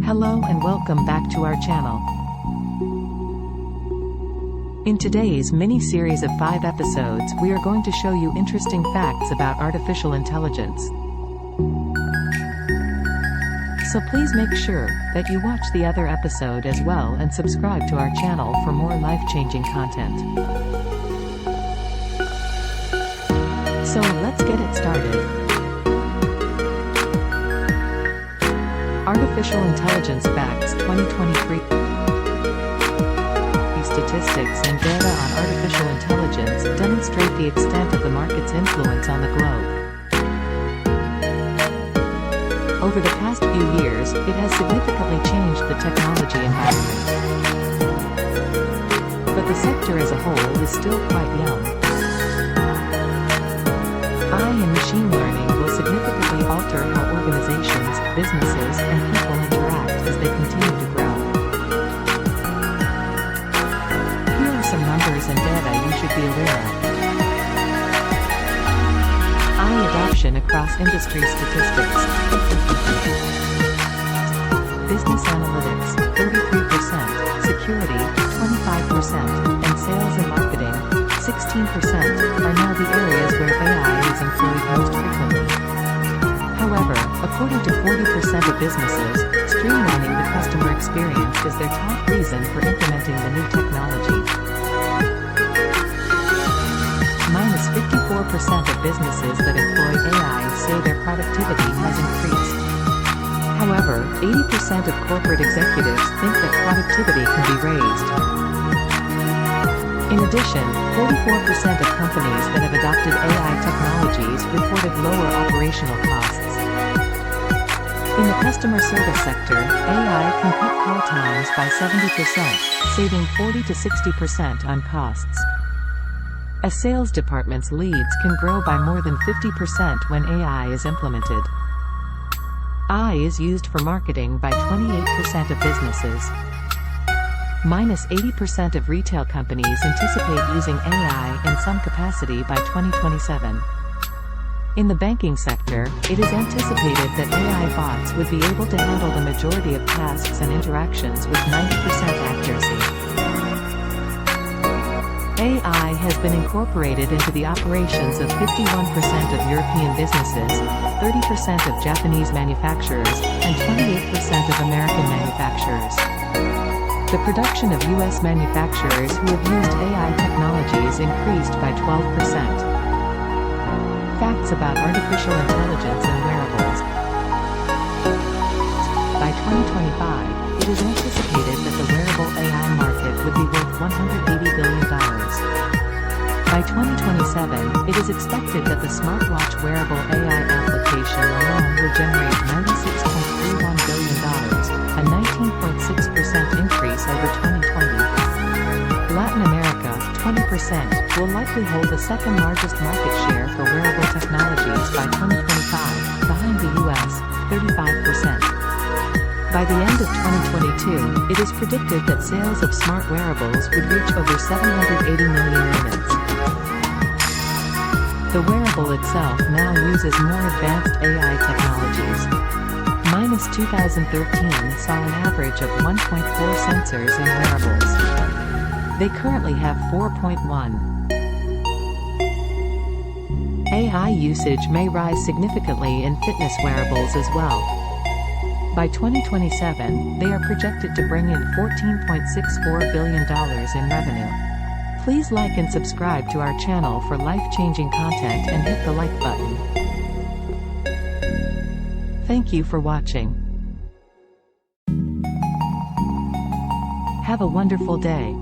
Hello and welcome back to our channel. In today's mini-series of 5 episodes, we are going to show you interesting facts about artificial intelligence. So please make sure that you watch the other episode as well and subscribe to our channel for more life-changing content. So let's get it started. Artificial Intelligence Facts 2023. Statistics and data on artificial intelligence demonstrate the extent of the market's influence on the globe. Over the past few years, it has significantly changed the technology environment. But the sector as a whole is still quite young. AI and machine learning will significantly alter how organizations, businesses, and people interact as they continue to grow. Here are some numbers and data you should be aware of. AI adoption across industry statistics. Business analytics, 33%, security, 25%, and sales and marketing, 16%, are now the areas where AI is employed most frequently. However, according to 40% of businesses, streamlining the customer experience is their top reason for implementing the new technology. Minus 54% of businesses that employ AI say their productivity has increased. However, 80% of corporate executives think that productivity can be raised. In addition, 44% of companies that have adopted AI technologies reported lower operational costs. In the customer service sector, AI can cut call times by 70%, saving 40 to 60% on costs. A sales department's leads can grow by more than 50% when AI is implemented. AI is used for marketing by 28% of businesses. Minus 80% of retail companies anticipate using AI in some capacity by 2027. In the banking sector, it is anticipated that AI bots would be able to handle the majority of tasks and interactions with 90% accuracy. AI has been incorporated into the operations of 51% of European businesses, 30% of Japanese manufacturers, and 28% of American manufacturers. The production of U.S. manufacturers who have used AI technologies increased by 12%. Facts about artificial intelligence and wearables. By 2025, it is anticipated that the wearable AI market would be worth $180 billion. By 2027, it is expected that the smartwatch wearable AI application alone will generate $96.31 billion, a 19.6% increase over 2020. Latin America, 20%, will likely hold the second largest market share for wearable technologies by 2025, behind the US, 35%. By the end of 2022, it is predicted that sales of smart wearables would reach over 780 million units. The wearable itself now uses more advanced AI technologies. Minus 2013 saw an average of 1.4 sensors in wearables. They currently have 4.1. AI usage may rise significantly in fitness wearables as well. By 2027, they are projected to bring in $14.64 billion in revenue. Please like and subscribe to our channel for life-changing content and hit the like button. Thank you for watching. Have a wonderful day.